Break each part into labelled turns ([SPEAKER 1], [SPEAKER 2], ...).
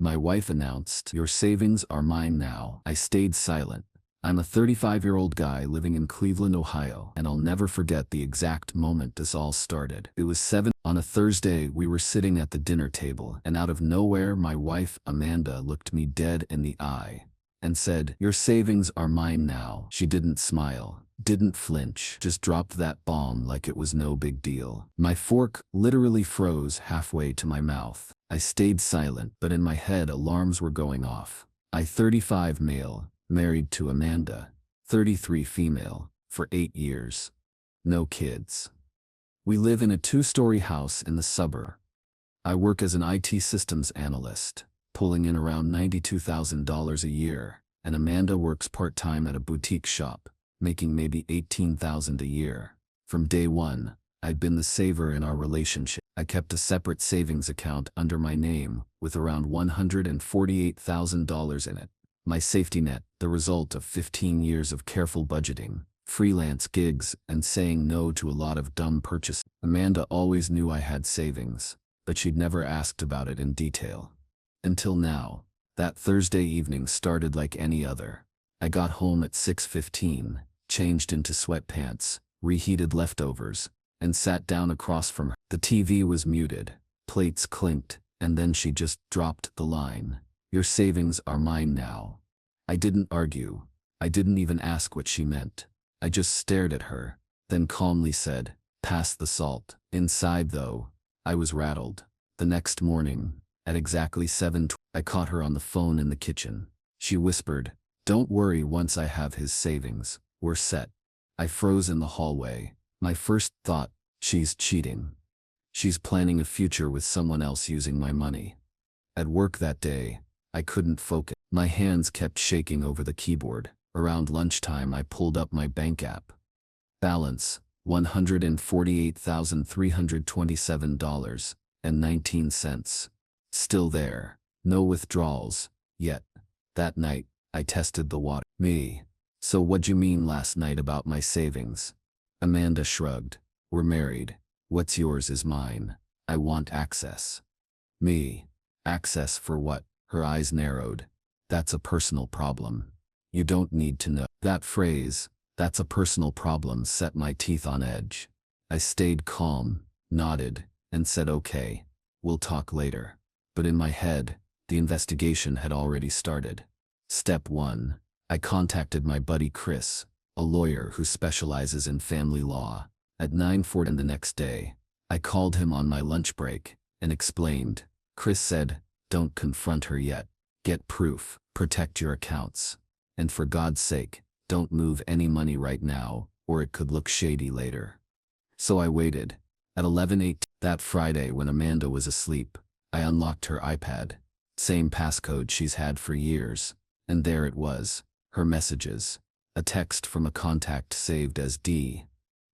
[SPEAKER 1] My wife announced, "Your savings are mine now." I stayed silent. I'm a 35-year-old guy living in Cleveland, Ohio, and I'll never forget the exact moment this all started. It was 7 on a Thursday. We were sitting at the dinner table, and out of nowhere my wife, Amanda, looked me dead in the eye and said, "Your savings are mine now." She didn't smile, didn't flinch, just dropped that bomb like it was no big deal. My fork literally froze halfway to my mouth. I stayed silent, but in my head alarms were going off. I 35 male, married to Amanda, 33 female, for 8 years. No kids. We live in a 2-story house in the suburb. I work as an IT systems analyst, pulling in around $92,000 a year, and Amanda works part-time at a boutique shop, making maybe $18,000 a year. From day one, I'd been the saver in our relationship. I kept a separate savings account under my name with around $148,000 in it. My safety net, the result of 15 years of careful budgeting, freelance gigs, and saying no to a lot of dumb purchases. Amanda always knew I had savings, but she'd never asked about it in detail. Until now. That Thursday evening started like any other. I got home at 6:15, changed into sweatpants, reheated leftovers, and sat down across from her. The TV was muted, plates clinked, and then she just dropped the line, "Your savings are mine now." I didn't argue. I didn't even ask what she meant. I just stared at her, then calmly said, "Pass the salt." Inside, though, I was rattled. The next morning, at exactly 7:20, I caught her on the phone in the kitchen. She whispered, "Don't worry, once I have his savings, we're set." I froze in the hallway. My first thought, she's cheating. She's planning a future with someone else using my money. At work that day, I couldn't focus. My hands kept shaking over the keyboard. Around lunchtime, I pulled up my bank app. Balance, $148,327.19. Still there. No withdrawals, yet. That night, I tested the water. "Me. So what'd you mean last night about my savings?" Amanda shrugged. "We're married. What's yours is mine. I want access." "Me. Access for what?" Her eyes narrowed. "That's a personal problem. You don't need to know." That phrase, "that's a personal problem," set my teeth on edge. I stayed calm, nodded, and said, "Okay, we'll talk later." But in my head, the investigation had already started. Step 1. I contacted my buddy Chris, a lawyer who specializes in family law. At 9:40 the next day, I called him on my lunch break and explained. Chris said, "Don't confront her yet. Get proof, protect your accounts. And for God's sake, don't move any money right now, or it could look shady later." So I waited. At 11:08 that Friday, when Amanda was asleep, I unlocked her iPad. Same passcode she's had for years. And there it was, her messages. A text from a contact saved as D.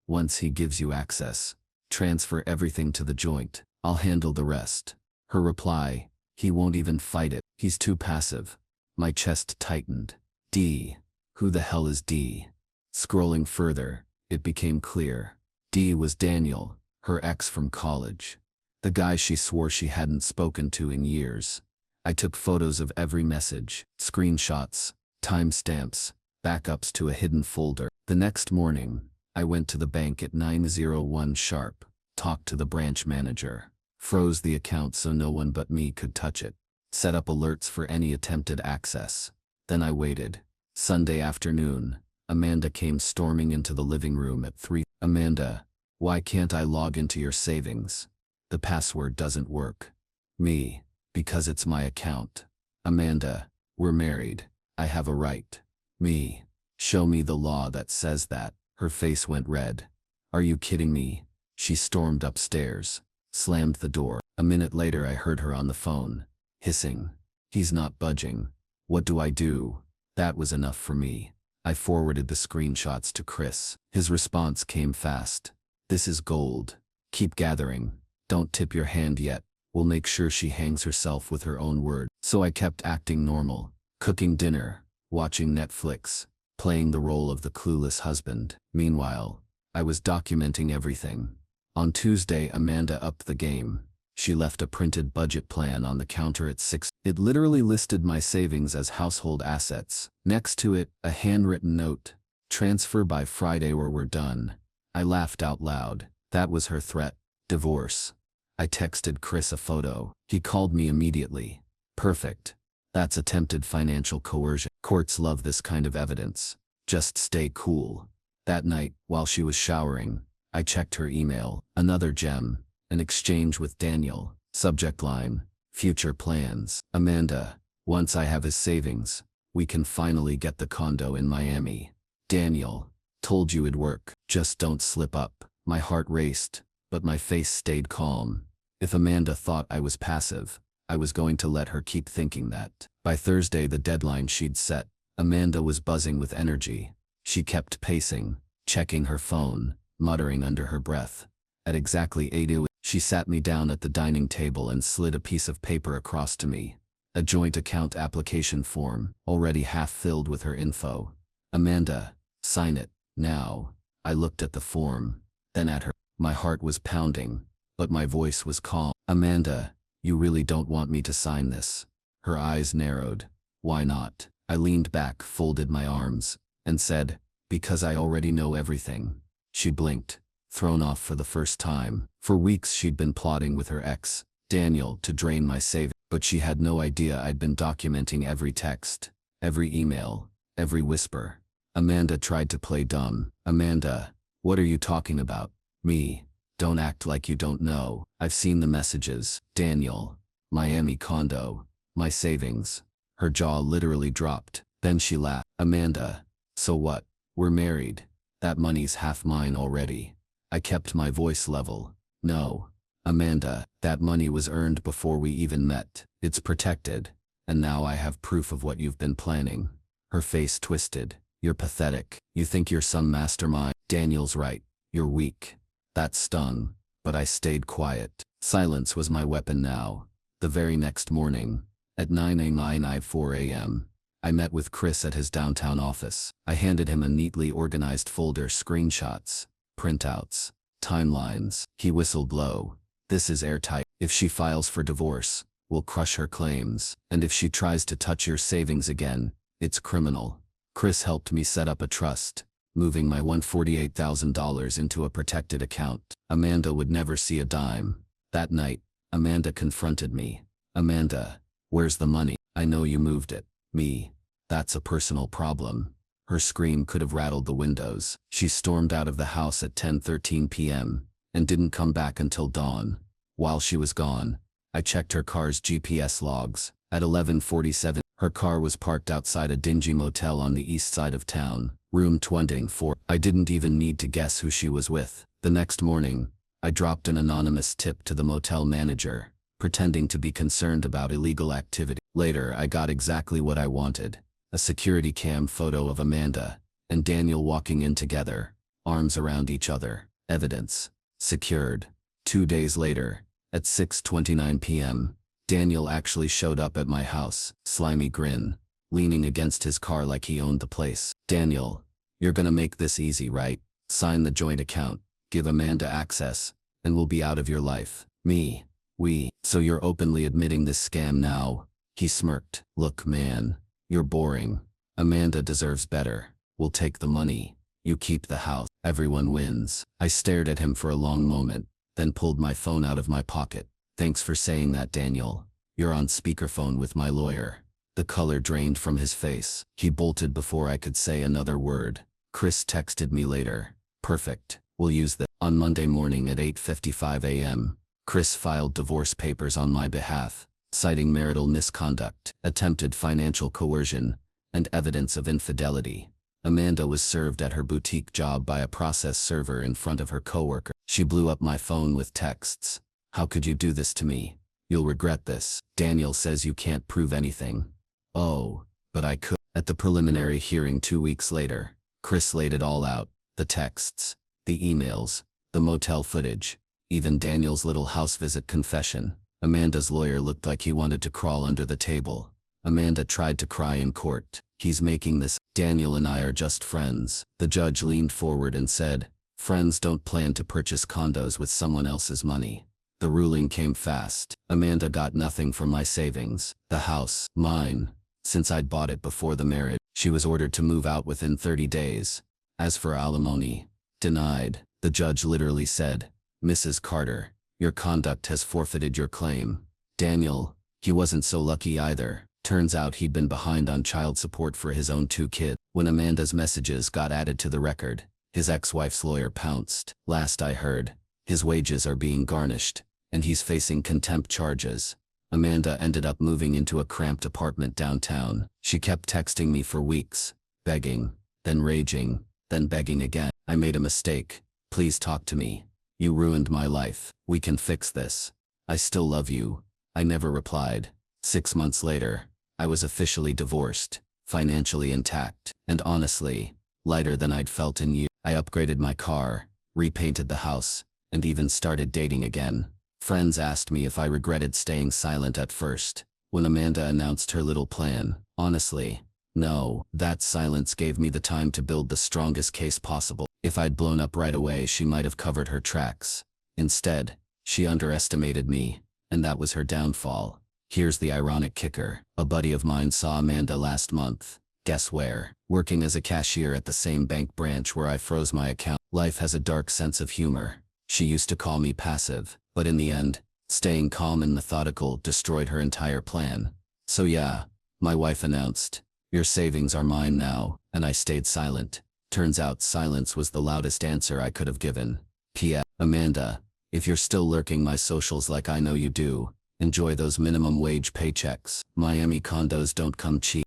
[SPEAKER 1] "Once he gives you access, transfer everything to the joint. I'll handle the rest." Her reply, "He won't even fight it. He's too passive." My chest tightened. D. Who the hell is D? Scrolling further, it became clear. D was Daniel, her ex from college. The guy she swore she hadn't spoken to in years. I took photos of every message, screenshots, timestamps, backups to a hidden folder. The next morning, I went to the bank at 9:01 sharp, talked to the branch manager, froze the account so no one but me could touch it, set up alerts for any attempted access. Then I waited. Sunday afternoon, Amanda came storming into the living room at 3. "Amanda, why can't I log into your savings? The password doesn't work." Me. "Because it's my account." "Amanda, we're married. I have a right." Me. "Show me the law that says that." Her face went red. "Are you kidding me?" She stormed upstairs, slammed the door. A minute later I heard her on the phone, hissing. "He's not budging. What do I do?" That was enough for me. I forwarded the screenshots to Chris. His response came fast. "This is gold. Keep gathering. Don't tip your hand yet. We'll make sure she hangs herself with her own word." So I kept acting normal, cooking dinner, watching Netflix, playing the role of the clueless husband. Meanwhile, I was documenting everything. On Tuesday, Amanda upped the game. She left a printed budget plan on the counter at 6. It literally listed my savings as household assets. Next to it, a handwritten note. Transfer by Friday or we're done. I laughed out loud. That was her threat. Divorce. I texted Chris a photo. He called me immediately. Perfect. That's attempted financial coercion. Courts love this kind of evidence. Just stay cool. That night, while she was showering, I checked her email. Another gem. An exchange with Daniel. Subject line. Future plans. Amanda, once I have his savings, we can finally get the condo in Miami. Daniel, told you it'd work. Just don't slip up. My heart raced, but my face stayed calm. If Amanda thought I was passive, I was going to let her keep thinking that. By Thursday, the deadline she'd set, Amanda was buzzing with energy. She kept pacing, checking her phone, muttering under her breath. At exactly 8:00, she sat me down at the dining table and slid a piece of paper across to me. A joint account application form, already half filled with her info. Amanda, sign it, now. I looked at the form, then at her. My heart was pounding, but my voice was calm. Amanda, you really don't want me to sign this? Her eyes narrowed. Why not? I leaned back, folded my arms, and said, because I already know everything. She blinked, thrown off for the first time. For weeks she'd been plotting with her ex, Daniel, to drain my savings, but she had no idea I'd been documenting every text, every email, every whisper. Amanda tried to play dumb. Amanda, what are you talking about? Me. Don't act like you don't know. I've seen the messages. Daniel. Miami condo. My savings. Her jaw literally dropped. Then she laughed. Amanda. So what? We're married. That money's half mine already. I kept my voice level. No. Amanda, that money was earned before we even met. It's protected. And now I have proof of what you've been planning. Her face twisted. You're pathetic. You think you're some mastermind. Daniel's right. You're weak. That stung, but I stayed quiet. Silence was my weapon now. The very next morning, at 9:04 a.m., I met with Chris at his downtown office. I handed him a neatly organized folder, screenshots, printouts, timelines. He whistled low. This is airtight. If she files for divorce, we'll crush her claims. And if she tries to touch your savings again, it's criminal. Chris helped me set up a trust, moving my $148,000 into a protected account. Amanda would never see a dime. That night, Amanda confronted me. Amanda, where's the money? I know you moved it. Me. That's a personal problem. Her scream could have rattled the windows. She stormed out of the house at 10:13 p.m. and didn't come back until dawn. While she was gone, I checked her car's GPS logs. At 11:47, her car was parked outside a dingy motel on the east side of town, room 24. I didn't even need to guess who she was with. The next morning, I dropped an anonymous tip to the motel manager, pretending to be concerned about illegal activity. Later, I got exactly what I wanted. A security cam photo of Amanda and Daniel walking in together, arms around each other. Evidence. Secured. 2 days later, at 6:29 p.m., Daniel actually showed up at my house, slimy grin, leaning against his car like he owned the place. Daniel, you're gonna make this easy, right? Sign the joint account, give Amanda access, and we'll be out of your life. Me. We. So you're openly admitting this scam now? He smirked. Look, man, you're boring. Amanda deserves better. We'll take the money. You keep the house. Everyone wins. I stared at him for a long moment, then pulled my phone out of my pocket. Thanks for saying that, Daniel. You're on speakerphone with my lawyer. The color drained from his face. He bolted before I could say another word. Chris texted me later. Perfect. We'll use that. On Monday morning at 8:55 a.m., Chris filed divorce papers on my behalf, citing marital misconduct, attempted financial coercion, and evidence of infidelity. Amanda was served at her boutique job by a process server in front of her coworker. She blew up my phone with texts. How could you do this to me? You'll regret this. Daniel says you can't prove anything. Oh, but I could. At the preliminary hearing 2 weeks later, Chris laid it all out. The texts, the emails, the motel footage, even Daniel's little house visit confession. Amanda's lawyer looked like he wanted to crawl under the table. Amanda tried to cry in court. He's making this. Daniel and I are just friends. The judge leaned forward and said, friends don't plan to purchase condos with someone else's money. The ruling came fast. Amanda got nothing from my savings. The house, mine, since I'd bought it before the marriage. She was ordered to move out within 30 days. As for alimony, denied. The judge literally said, "Mrs. Carter, your conduct has forfeited your claim." Daniel, he wasn't so lucky either. Turns out he'd been behind on child support for his own 2 kids. When Amanda's messages got added to the record, his ex-wife's lawyer pounced. Last I heard, his wages are being garnished, and he's facing contempt charges. Amanda ended up moving into a cramped apartment downtown. She kept texting me for weeks, begging, then raging, then begging again. "I made a mistake. Please talk to me. You ruined my life. We can fix this. I still love you." I never replied. 6 months later, I was officially divorced, financially intact, and honestly, lighter than I'd felt in years. I upgraded my car, repainted the house, and even started dating again. Friends asked me if I regretted staying silent at first, when Amanda announced her little plan. Honestly, no. That silence gave me the time to build the strongest case possible. If I'd blown up right away, she might have covered her tracks. Instead, she underestimated me, and that was her downfall. Here's the ironic kicker. A buddy of mine saw Amanda last month. Guess where? Working as a cashier at the same bank branch where I froze my account. Life has a dark sense of humor. She used to call me passive, but in the end, staying calm and methodical destroyed her entire plan. So yeah, my wife announced, "Your savings are mine now," and I stayed silent. Turns out silence was the loudest answer I could have given. P.S. Amanda, if you're still lurking my socials like I know you do, enjoy those minimum wage paychecks. Miami condos don't come cheap.